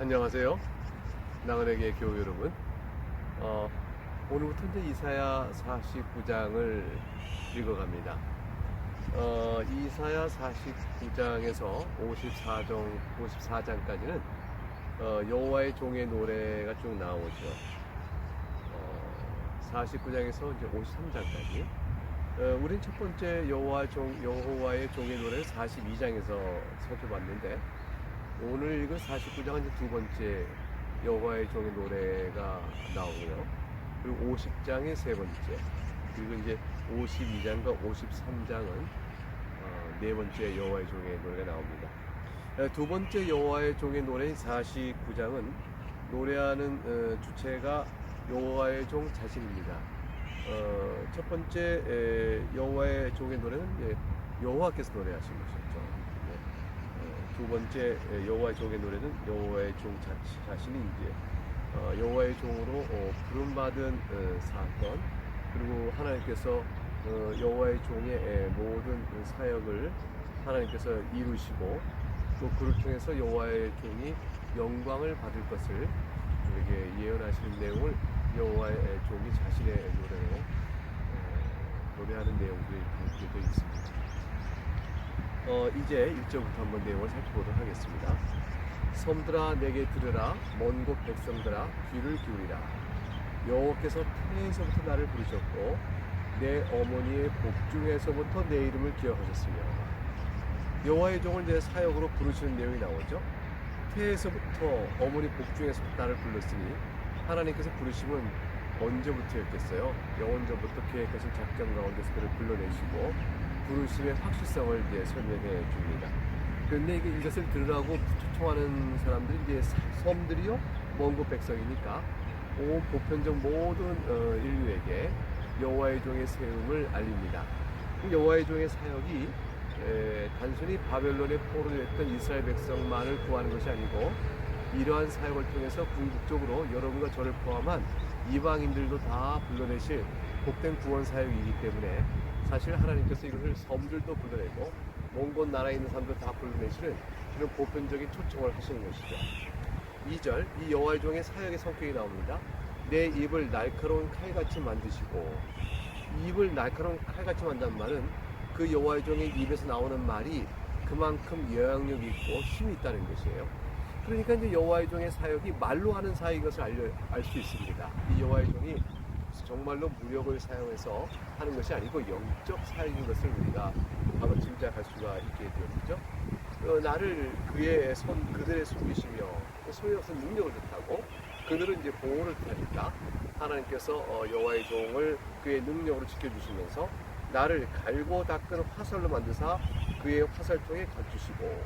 안녕하세요. 나은에게 교우 여러분. 오늘부터 이제 이사야 49장을 읽어갑니다. 이사야 49장에서 54장까지는 여호와의 종의 노래가 쭉 나오죠. 49장에서 이제 53장까지. 우린 첫 번째 여호와의 종의 노래를 42장에서 살펴봤는데, 오늘 읽은 49장은 이제 두 번째 여호와의 종의 노래가 나오고요. 그리고 50장의 세 번째, 그리고 이제 52장과 53장은 네 번째 여호와의 종의 노래가 나옵니다. 두 번째 여호와의 종의 노래인 49장은 노래하는 주체가 여호와의 종 자신입니다. 첫 번째 여호와의 종의 노래는 여호와께서 노래하신 것이었죠. 두 번째 여호와의 종의 노래는 여호와의 종 자신이 이제 여호와의 종으로 부름받은 사건, 그리고 하나님께서 여호와의 종의 모든 사역을 하나님께서 이루시고, 또 그를 통해서 여호와의 종이 영광을 받을 것을 우리에게 예언하시는 내용을 여호와의 종이 자신의 노래로 노래하는 내용들이 담겨져 있습니다. 이제 1절부터 한번 내용을 살펴보도록 하겠습니다. 섬들아 내게 들으라, 먼 곳 백성들아 귀를 기울이라. 여호와께서 태에서부터 나를 부르셨고 내 어머니의 복중에서부터 내 이름을 기억하셨으며. 여호와의 종을 내 사역으로 부르시는 내용이 나오죠. 태에서부터 어머니 복중에서부터 나를 불렀으니 하나님께서 부르심은 언제부터였겠어요? 영원전부터 계획하신 작전 가운데서 그를 불러내시고 부르심의 확실성을 이제 설명해 줍니다. 그런데 이것을 들으라고 초청하는 사람들이 이제 섬들이요, 먼 곳 백성이니까 온 보편적 모든 인류에게 여호와의 종의 세움을 알립니다. 여호와의 종의 사역이 단순히 바벨론에 포로됐던 이스라엘 백성만을 구하는 것이 아니고, 이러한 사역을 통해서 궁극적으로 여러분과 저를 포함한 이방인들도 다 불러내실 복된 구원 사역이기 때문에, 사실 하나님께서 이것을 섬들도 불러내고 먼 곳 나라에 있는 사람들 다 불러내시는 그런 보편적인 초청을 하시는 것이죠. 2절, 이 여호와의 종의 사역의 성격이 나옵니다. 내 입을 날카로운 칼같이 만드시고. 입을 날카로운 칼같이 만든다는 말은 그 여호와의 종의 입에서 나오는 말이 그만큼 영향력이 있고 힘이 있다는 것이에요. 그러니까 이제 여호와의 종의 사역이 말로 하는 사역인 것을 알 수 있습니다. 이 여호와의 종이 정말로 무력을 사용해서 하는 것이 아니고 영적 사역인 것을 우리가 바로 짐작할 수가 있게 되었죠. 나를 그들의 손이시며 소위 없은 능력을 뜻하고, 그들은 이제 보호를 뜻하니까 하나님께서 여호와의 종을 그의 능력으로 지켜주시면서 나를 갈고 닦은 화살로 만드사 그의 화살통에 감추시고,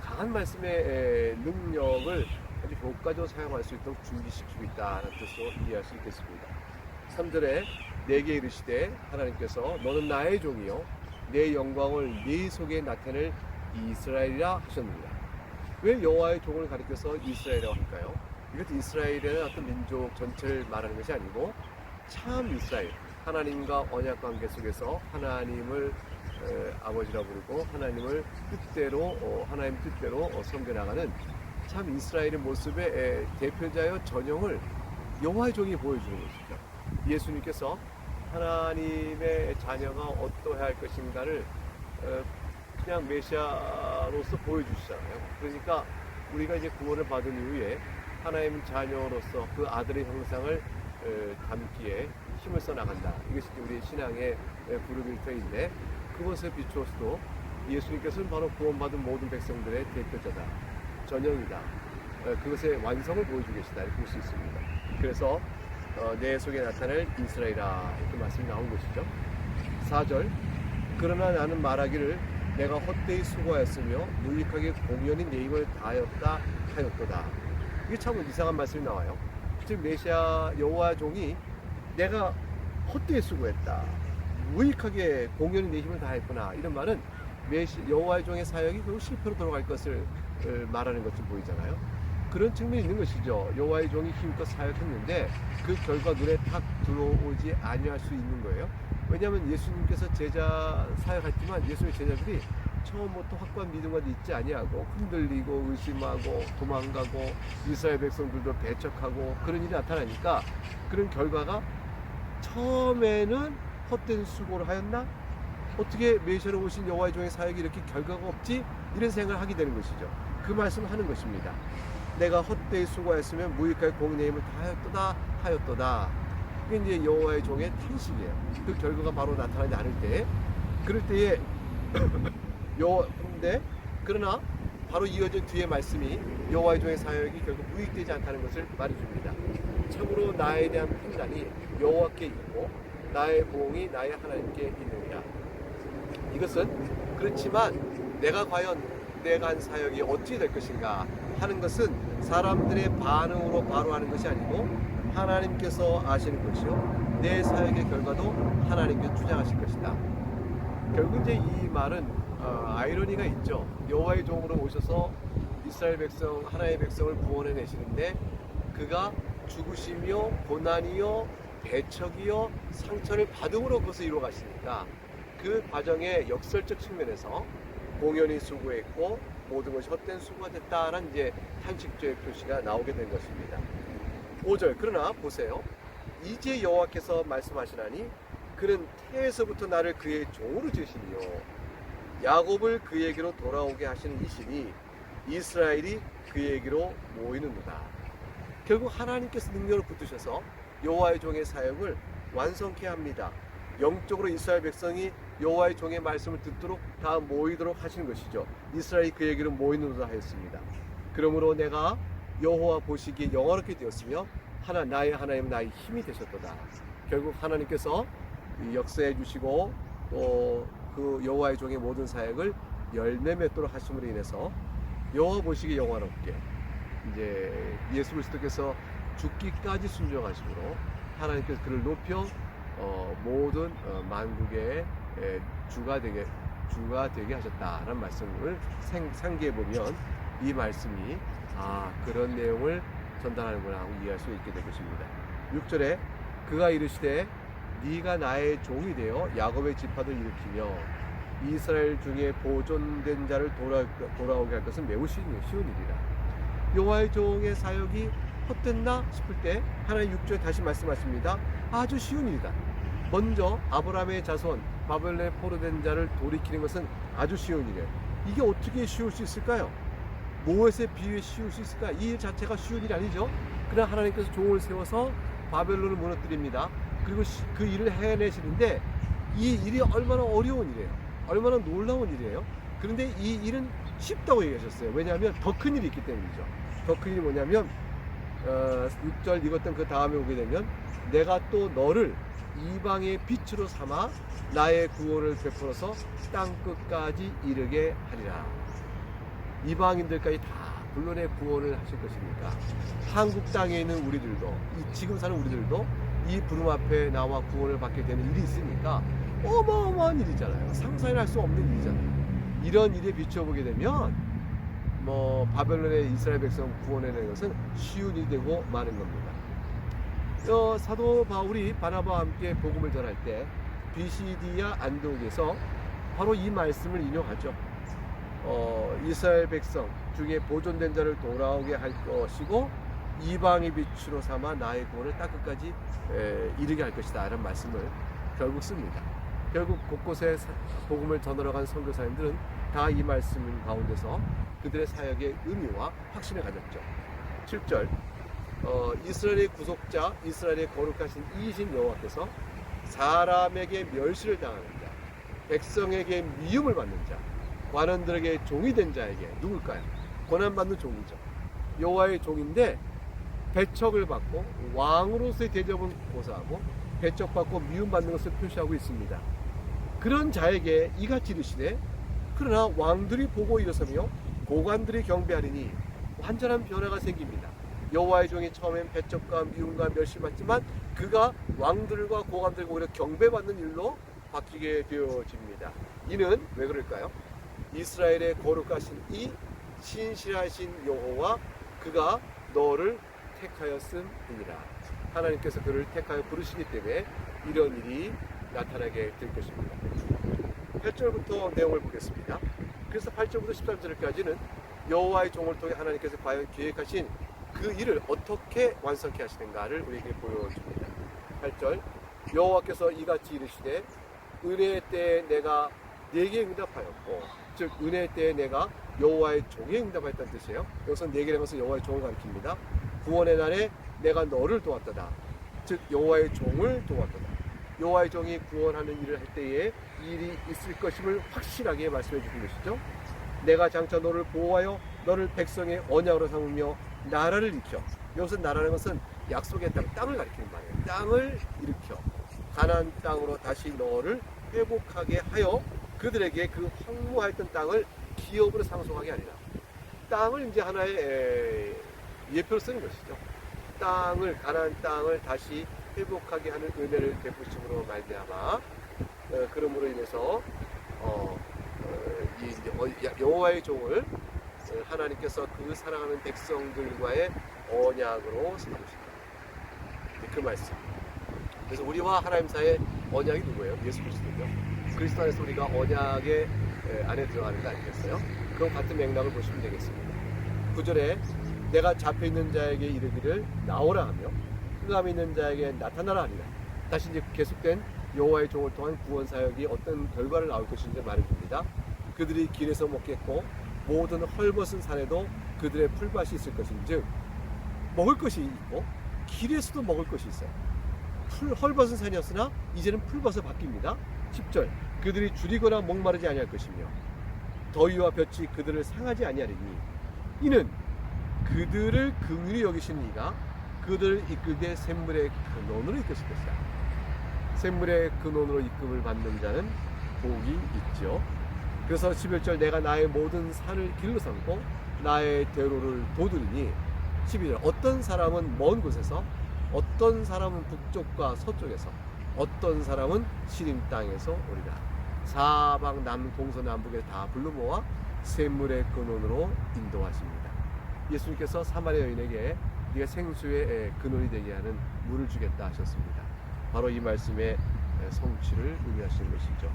강한 말씀의 능력을 아주 효과적으로 사용할 수 있도록 준비시키고 있다는 뜻으로 이해할 수 있겠습니다. 3절에 내게 이르시되 하나님께서 너는 나의 종이요 내 영광을 네 속에 나타낼 이스라엘이라 하셨느니라. 왜 여호와의 종을 가리켜서 이스라엘이라고 할까요? 이것도 이스라엘이라는 어떤 민족 전체를 말하는 것이 아니고, 참 이스라엘, 하나님과 언약 관계 속에서 하나님을 아버지라 부르고 하나님 뜻대로 섬겨나가는 참 이스라엘의 모습의 대표자여 전형을 여호와의 종이 보여주는 것이죠. 예수님께서 하나님의 자녀가 어떠해야 할 것인가를 그냥 메시아로서 보여주시잖아요. 그러니까 우리가 이제 구원을 받은 이후에 하나님 자녀로서 그 아들의 형상을 담기에 힘을 써 나간다. 이것이 우리의 신앙의 부르밀 터인데, 그것에 비추어서도 예수님께서는 바로 구원받은 모든 백성들의 대표자다, 전형이다. 그것의 완성을 보여주고 계시다, 이렇게 볼 수 있습니다. 그래서 내 속에 나타낼 이스라엘이라 이렇게 말씀이 나온 것이죠. 4절, 그러나 나는 말하기를 내가 헛되이 수고하였으며 유익하게 공연히 내 힘을 다하였다 하였도다. 이게 참 이상한 말씀이 나와요. 즉 메시아 여호와 종이 내가 헛되이 수고했다, 무익하게 공연히 내 힘을 다했구나, 이런 말은 여호와의 종의 사역이 결국 실패로 돌아갈 것을 말하는 것처럼 보이잖아요. 그런 측면이 있는 것이죠. 여호와의 종이 힘껏 사역했는데 그 결과 눈에 탁 들어오지 아니할 수 있는 거예요. 왜냐하면 예수님께서 제자 사역했지만 예수님의 제자들이 처음부터 확고한 믿음과 있지 아니하고 흔들리고 의심하고 도망가고 이스라엘 백성들도 배척하고 그런 일이 나타나니까 그런 결과가 처음에는 헛된 수고를 하였나? 어떻게 메시아로 오신 여호와의 종의 사역이 이렇게 결과가 없지? 이런 생각을 하게 되는 것이죠. 그 말씀을 하는 것입니다. 내가 헛되이 수고하였으면 무익하게 공의의 힘을 다하였도다. 그게 이제 여호와의 종의 탄식이에요. 그 결과가 바로 나타나지 않을 때, 그럴 때에 근데 그러나 바로 이어진 뒤의 말씀이 여호와의 종의 사역이 결국 무익되지 않다는 것을 말해줍니다. 참으로 나에 대한 판단이 여호와께 있고 나의 보응이 나의 하나님께 있느니라. 이것은 그렇지만 내가 과연 내가 한 사역이 어떻게 될 것인가 하는 것은 사람들의 반응으로 바로 하는 것이 아니고 하나님께서 아시는 것이요 내 사역의 결과도 하나님께서 주장하실 것이다. 결국 이제 이 말은 아이러니가 있죠. 여호와의 종으로 오셔서 이스라엘 백성, 하나님의 백성을 구원해 내시는데 그가 죽으시며 고난이요 배척이요 상처를 받음으로 그것을 이루어 가시니까 그 과정의 역설적 측면에서 공연히 수고했고 모든 것이 헛된 수고가 됐다는 이제 탄식조의 표시가 나오게 된 것입니다. 5절 그러나 보세요. 이제 여호와께서 말씀하시나니 그는 태에서부터 나를 그의 종으로 지으시니요 야곱을 그에게로 돌아오게 하시는 이시니 이스라엘이 그에게로 모이는도다. 결국 하나님께서 능력을 붙드셔서 여호와의 종의 사역을 완성케 합니다. 영적으로 이스라엘 백성이 여호와의 종의 말씀을 듣도록 다 모이도록 하시는 것이죠. 이스라엘이 그에게로 모이는도다 하였습니다. 그러므로 내가 여호와 보시기에 영화롭게 되었으며 나의 하나님 나의 힘이 되셨도다. 결국 하나님께서 역사해 주시고 또 그 여호와의 종의 모든 사역을 열매 맺도록 하심으로 인해서 여호와 보시기에 영화롭게 이제 예수 그리스도께서 죽기까지 순종하심으로 하나님께서 그를 높여 모든 만국의 주가 되게 하셨다라는 말씀을 상기해 보면 이 말씀이 그런 내용을 전달하는구나 하고 이해할 수 있게 될 것입니다. 6절에 그가 이르시되 네가 나의 종이 되어 야곱의 지파를 일으키며 이스라엘 중에 보존된 자를 돌아오게 할 것은 매우 쉬운 일이라. 여호와의 종의 사역이 헛됐나 싶을 때 하나님 6절에 다시 말씀하십니다. 아주 쉬운 일이다. 먼저 아브라함의 자손 바벨론에 포로된 자를 돌이키는 것은 아주 쉬운 일이에요. 이게 어떻게 쉬울 수 있을까요? 무엇에 비유해 쉬울 수 있을까? 이 일 자체가 쉬운 일이 아니죠. 그러나 하나님께서 종을 세워서 바벨론을 무너뜨립니다. 그리고 그 일을 해내시는데 이 일이 얼마나 어려운 일이에요. 얼마나 놀라운 일이에요. 그런데 이 일은 쉽다고 얘기하셨어요. 왜냐하면 더 큰 일이 있기 때문이죠. 더 큰 일이 뭐냐면 6절 읽었던 그 다음에 오게 되면 내가 또 너를 이방의 빛으로 삼아 나의 구원을 베풀어서 땅끝까지 이르게 하리라. 이방인들까지 다 물론의 구원을 하실 것이니까 한국 땅에 있는 우리들도 지금 사는 우리들도 이 부름 앞에 나와 구원을 받게 되는 일이 있으니까 어마어마한 일이잖아요. 상상할 수 없는 일이잖아요. 이런 일에 비춰보게 되면 바벨론의 이스라엘 백성 구원해내는 것은 쉬운 일이 되고 마는 겁니다. 사도 바울이 바나바와 함께 복음을 전할 때 비시디아 안디옥에서 바로 이 말씀을 인용하죠. 이스라엘 백성 중에 보존된 자를 돌아오게 할 것이고 이방의 빛으로 삼아 나의 구원을 땅끝까지 이르게 할 것이다 라는 말씀을 결국 씁니다. 결국 곳곳에 복음을 전하러 간 선교사님들은 다 이 말씀 가운데서 그들의 사역의 의미와 확신을 가졌죠. 7절 이스라엘의 구속자 이스라엘의 거룩하신 이이신 여호와께서 사람에게 멸시를 당하는 자 백성에게 미움을 받는 자 관원들에게 종이 된 자에게 누굴까요? 고난받는 종이죠. 여호와의 종인데 배척을 받고 왕으로서의 대접은 고사하고 배척받고 미움받는 것을 표시하고 있습니다. 그런 자에게 이같이 이르시되 그러나 왕들이 보고 일어서며 고관들이 경배하리니 완전한 변화가 생깁니다. 여호와의 종이 처음엔 배척과 미움과 멸시받지만 그가 왕들과 고관들과 오히려 경배받는 일로 바뀌게 되어집니다. 이는 왜 그럴까요? 이스라엘의 거룩하신 이 신실하신 여호와 그가 너를 택하였음이니라. 하나님께서 그를 택하여 부르시기 때문에 이런 일이 나타나게 될 것입니다. 8절부터 내용을 보겠습니다. 그래서 8절부터 13절까지는 여호와의 종을 통해 하나님께서 과연 계획하신 그 일을 어떻게 완성케 하시는가를 우리에게 보여줍니다. 8절 여호와께서 이같이 이르시되 은혜의 때에 내가 네게 응답하였고, 즉 은혜의 때에 내가 여호와의 종에 응답하였다는 뜻이에요. 여기서 네게라는 것은 여호와의 종을 가리킵니다. 구원의 날에 내가 너를 도왔다다. 즉 여호와의 종을 도왔다다. 여호와의 종이 구원하는 일을 할 때에 일이 있을 것임을 확실하게 말씀해 주신 것이죠. 내가 장차 너를 보호하여 너를 백성의 언약으로 삼으며 나라를 일으켜. 여기서 나라는 것은 약속의 땅을 가리키는 말이에요. 땅을 일으켜 가나안 땅으로 다시 너를 회복하게 하여 그들에게 그 황무하였던 땅을 기업으로 상속하게 하리라. 땅을 이제 하나의 예표로 쓰는 것이죠. 땅을, 가나안 땅을 다시 회복하게 하는 은혜를 베푸심으로 말미암아 그러므로 인해서 여호와의 종을 하나님께서 그 사랑하는 백성들과의 언약으로 삼으신다. 그 말씀. 그래서 우리와 하나님 사이의 언약이 누구예요? 예수 그리스도죠. 그리스도 안에서 우리가 언약의 안에 들어가는 거 아니겠어요? 그럼 같은 맥락을 보시면 되겠습니다. 9절에 내가 잡혀있는 자에게 이르기를 나오라 하며 흑암에 있는 자에게 나타나라 하리라. 다시 이제 계속된 여호와의 종을 통한 구원 사역이 어떤 결과를 낳을 것인지 말해줍니다. 그들이 길에서 먹겠고 모든 헐벗은 산에도 그들의 풀밭이 있을 것인즉, 먹을 것이 있고 길에서도 먹을 것이 있어요. 헐벗은 산이었으나 이제는 풀밭으로 바뀝니다. 10절 그들이 줄이거나 목마르지 아니할 것이며 더위와 볕이 그들을 상하지 아니하리니 이는 그들을 긍휼히 여기시는 이가 그들을 이끌되 샘물의 근원으로 이끄실 것이다. 샘물의 근원으로 이끌을 받는 자는 복이 있죠. 그래서 11절 내가 나의 모든 산을 길로 삼고 나의 대로를 도두리니 12절 어떤 사람은 먼 곳에서 어떤 사람은 북쪽과 서쪽에서 어떤 사람은 시림 땅에서 오리라. 사방 동서남북에 다 불러 모아 샘물의 근원으로 인도하십니다. 예수님께서 사마리아 여인에게 네가 생수의 근원이 되게 하는 물을 주겠다 하셨습니다. 바로 이 말씀의 성취를 의미하시는 것이죠.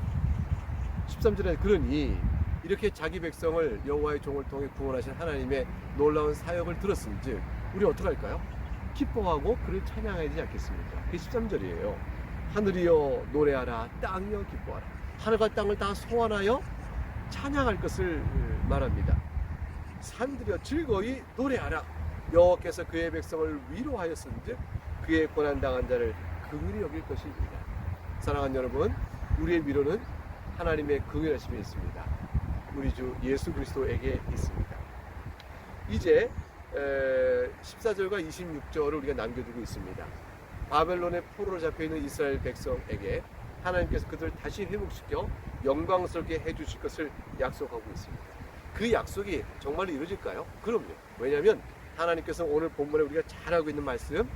13절에 그러니 이렇게 자기 백성을 여호와의 종을 통해 구원하신 하나님의 놀라운 사역을 들었은즉 우리 어떻게 할까요? 기뻐하고 그를 찬양해야 되지 않겠습니까? 그게 13절이에요. 하늘이여 노래하라, 땅이여 기뻐하라. 하늘과 땅을 다 소환하여 찬양할 것을 말합니다. 산들이여 즐거이 노래하라. 여호와께서 그의 백성을 위로하였은즉 그의 고난당한 자를 긍휼히 여길 것입니다. 사랑하는 여러분, 우리의 위로는 하나님의 긍휼하심에 있습니다. 우리 주 예수 그리스도에게 있습니다. 이제 14절과 26절을 우리가 남겨두고 있습니다. 바벨론의 포로로 잡혀있는 이스라엘 백성에게 하나님께서 그들을 다시 회복시켜 영광스럽게 해주실 것을 약속하고 있습니다. 그 약속이 정말로 이루어질까요? 그럼요. 왜냐하면 하나님께서 오늘 본문에 우리가 잘 알고 있는 말씀,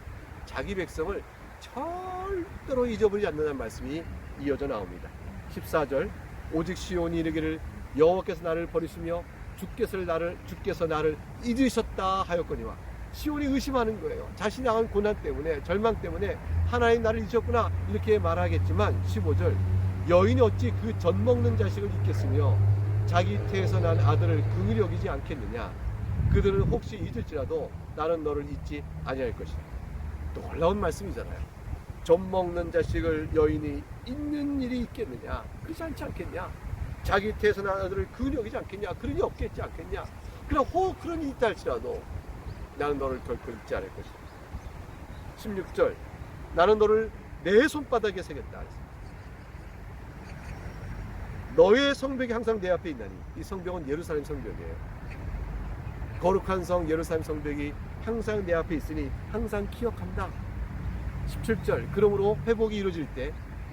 자기 백성을 절대로 잊어버리지 않는다는 말씀이 이어져 나옵니다. 14절 오직 시온이 이르기를 여호와께서 나를 버리시며 주께서 나를 잊으셨다 하였거니와. 시온이 의심하는 거예요. 자신이 당한 고난 때문에, 절망 때문에 하나님 나를 잊으셨구나 이렇게 말하겠지만 15절 여인이 어찌 그 젖 먹는 자식을 잊겠으며 자기 태에서 난 아들을 긍휼히 여기지 않겠느냐. 그들은 혹시 잊을지라도 나는 너를 잊지 아니할 것이다. 놀라운 말씀이잖아요. 젖 먹는 자식을 여인이 잊는 일이 있겠느냐. 그렇지 않겠냐. 자기 태에서 난 아들을 긍휼히 여기지 않겠냐. 그런 일이 없겠지 않겠냐. 그럼 혹 그런 일이 있다 할지라도 나는 너를 결코 잊지 않을 것이다. 16절 나는 너를 내 손바닥에 새겼다. 너의 성벽이 항상 내 앞에 있나니. 이 성벽은 예루살렘 성벽이에요. 거룩한 성 예루살렘 성벽이 항상 내 앞에 있으니 항상 기억한다. 17절 그러므로 회복이 이루어질 때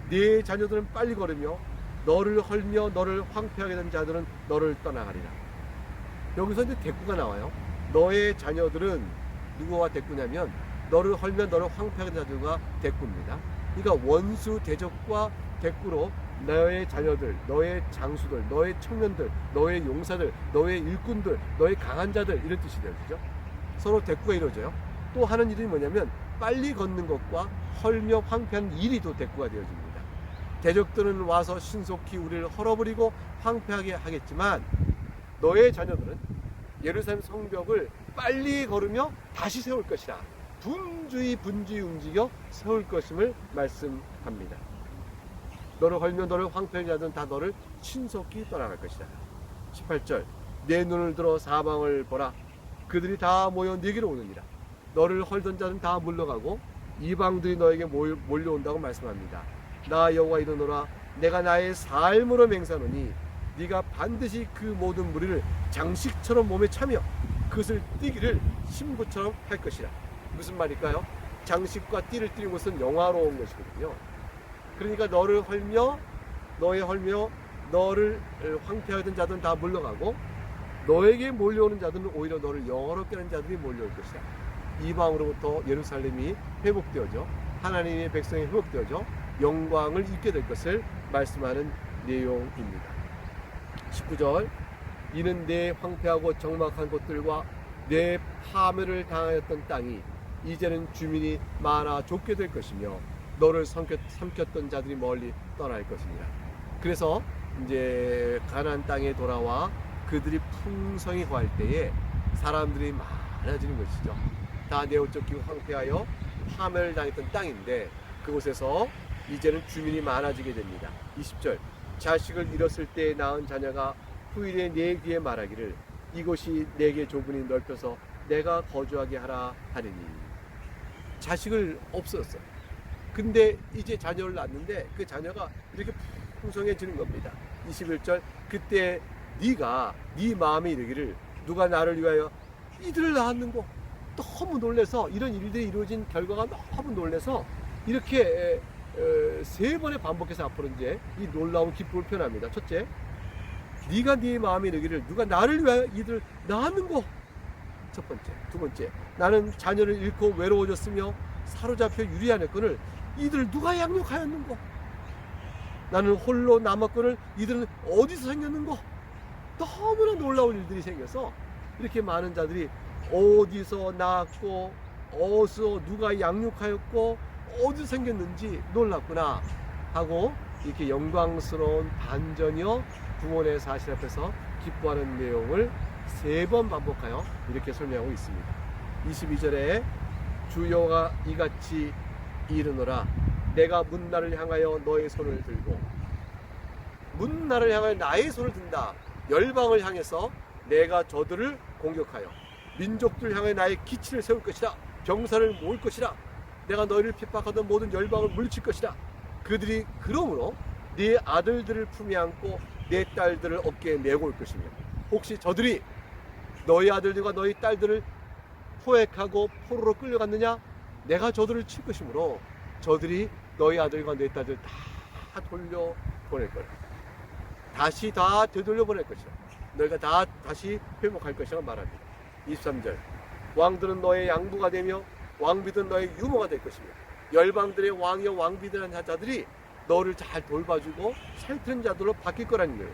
네 자녀들은 빨리 걸으며 너를 헐며 너를 황폐하게 된 자들은 너를 떠나가리라. 여기서 이제 대꾸가 나와요. 너의 자녀들은 누구와 대꾸냐면 너를 헐며 너를 황폐하게 된 자들과 대꾸입니다. 그러니까 원수 대적과 대꾸로 너의 자녀들, 너의 장수들, 너의 청년들, 너의 용사들, 너의 일꾼들, 너의 강한 자들 이런 뜻이 되죠. 서로 대꾸가 이루어져요. 또 하는 일이 뭐냐면 빨리 걷는 것과 헐며 황폐한 일이 또 대꾸가 되어집니다. 대적들은 와서 신속히 우리를 헐어버리고 황폐하게 하겠지만 너의 자녀들은 예루살렘 성벽을 빨리 걸으며 다시 세울 것이라. 분주히 움직여 세울 것임을 말씀합니다. 너를 헐며 너를 황폐하게 하던 다 너를 신속히 떠나갈 것이다. 18절 내 눈을 들어 사방을 보라. 그들이 다 모여 네게로 오느니라. 너를 헐던 자는 다 물러가고 이방들이 너에게 몰려온다고 말씀합니다. 나 여호와 이르노라. 내가 나의 삶으로 맹세하노니 네가 반드시 그 모든 무리를 장식처럼 몸에 차며 그것을 띠기를 신부처럼 할 것이라. 무슨 말일까요? 장식과 띠를 띠는 것은 영화로운 것이거든요. 그러니까 너를 헐며 너를 황폐하던 자들은 다 물러가고 너에게 몰려오는 자들은 오히려 너를 영화롭게 하는 자들이 몰려올 것이다. 이방으로부터 예루살렘이 회복되어져 하나님의 백성이 회복되어져 영광을 입게 될 것을 말씀하는 내용입니다. 19절 이는 내 황폐하고 적막한 곳들과 내 파멸을 당하였던 땅이 이제는 주민이 많아 좁게 될 것이며 너를 삼켰던 자들이 멀리 떠날 것이니라. 그래서 이제 가나안 땅에 돌아와 그들이 풍성히 거할 때에 사람들이 많아지는 것이죠. 다 내어 쫓기고 황폐하여 파멸을 당했던 땅인데 그곳에서 이제는 주민이 많아지게 됩니다. 20절 자식을 잃었을 때 낳은 자녀가 후일에 내 귀에 말하기를 이곳이 내게 좁으니 넓혀서 내가 거주하게 하라 하리니. 자식을 없었어요. 근데 이제 자녀를 낳았는데 그 자녀가 이렇게 풍성해지는 겁니다. 21절 그때 네 마음이 이르기를 누가 나를 위하여 이들을 낳았는고. 너무 놀래서 이런 일들이 이루어진 결과가 너무 놀래서 이렇게 3번에 반복해서 앞으로 이제 이 놀라운 기쁨을 표현합니다. 첫째, 네가 네 마음이 이르기를 누가 나를 위하여 이들을 낳았는고. 첫 번째. 두 번째, 나는 자녀를 잃고 외로워졌으며 사로잡혀 유리하였거늘 이들을 누가 양육하였는고. 나는 홀로 남았거늘 이들은 어디서 생겼는고. 너무나 놀라운 일들이 생겨서 이렇게 많은 자들이 어디서 낳았고 어디서 누가 양육하였고 어디서 생겼는지 놀랐구나 하고 이렇게 영광스러운 반전이요 구원의 사실 앞에서 기뻐하는 내용을 3번 반복하여 이렇게 설명하고 있습니다. 22절에 주 여호와가 이같이 이르노라. 내가 문나를 향하여 너의 손을 들고. 문나를 향하여 나의 손을 든다. 열방을 향해서 내가 저들을 공격하여 민족들 향해 나의 기치를 세울 것이다. 병사를 모을 것이다. 내가 너희를 핍박하던 모든 열방을 물리칠 것이다. 그들이 그러므로 네 아들들을 품에 안고 내 딸들을 어깨에 메고 올 것이며 혹시 저들이 너희 아들들과 너희 딸들을 포획하고 포로로 끌려갔느냐? 내가 저들을 칠 것이므로 저들이 너희 아들과 내 딸들 다 돌려보낼 거라. 다시 다 되돌려보낼 것이다. 너희가 다시 회복할 것이라고 말합니다. 23절 왕들은 너의 양부가 되며 왕비들은 너의 유모가 될 것이며 열방들의 왕이여 왕비들한 자들이 너를 잘 돌봐주고 살피는 자들로 바뀔 거라는 거예요.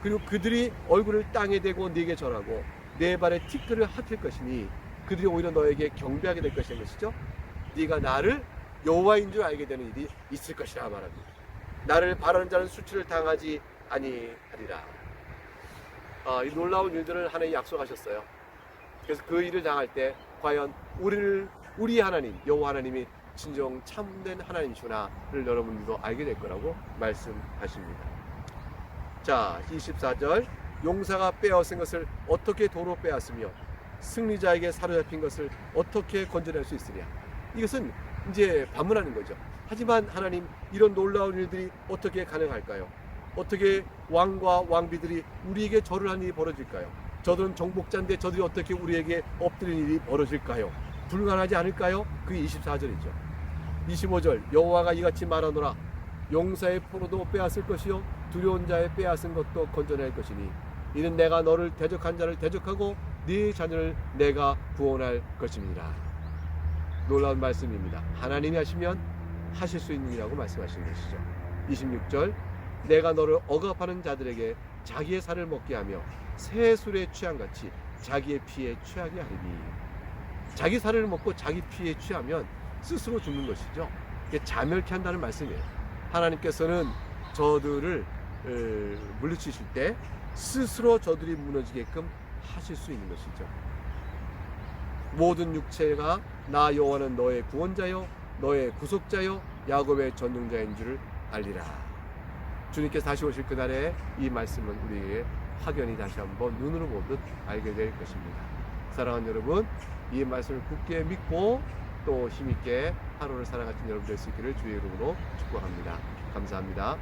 그리고 그들이 얼굴을 땅에 대고 네게 절하고 내 발에 티끌을 핫을 것이니 그들이 오히려 너에게 경배하게 될 것이라는 것이죠. 네가 나를 여호와인 줄 알게 되는 일이 있을 것이라 말합니다. 나를 바라는 자는 수치를 당하지 아니하리라. 이 놀라운 일들을 하나님이 약속하셨어요. 그래서 그 일을 당할 때 과연 우리 하나님 여호와 하나님이 진정 참된 하나님이시구나를 여러분들도 알게 될 거라고 말씀하십니다. 자, 24절 용사가 빼앗은 것을 어떻게 도로 빼앗으며 승리자에게 사로잡힌 것을 어떻게 건져낼 수 있으랴. 이것은 이제 반문하는 거죠. 하지만 하나님 이런 놀라운 일들이 어떻게 가능할까요? 어떻게 왕과 왕비들이 우리에게 절을 하는 일이 벌어질까요? 저들은 정복자인데 저들이 어떻게 우리에게 엎드리는 일이 벌어질까요? 불가능하지 않을까요? 그게 24절이죠. 25절 여호와가 이같이 말하노라. 용사의 포로도 빼앗을 것이요 두려운 자의 빼앗은 것도 건져낼 것이니 이는 내가 너를 대적한 자를 대적하고 네 자녀를 내가 구원할 것입니다. 놀라운 말씀입니다. 하나님이 하시면 하실 수 있는 일이라고 말씀하시는 것이죠. 26절 내가 너를 억압하는 자들에게 자기의 살을 먹게 하며 새 술에 취한같이 자기의 피에 취하게 하리니. 자기 살을 먹고 자기 피에 취하면 스스로 죽는 것이죠. 이게 자멸케 한다는 말씀이에요. 하나님께서는 저들을 물리치실 때 스스로 저들이 무너지게끔 하실 수 있는 것이죠. 모든 육체가 나 여호와는 너의 구원자요 너의 구속자요 야곱의 전능자인 줄을 알리라. 주님께서 다시 오실 그날에 이 말씀은 우리에게 확연히 다시 한번 눈으로 보듯 알게 될 것입니다. 사랑하는 여러분, 이 말씀을 굳게 믿고 또 힘있게 하루를 살아가신 여러분 될 수 있기를 주의 이름으로 축복합니다. 감사합니다.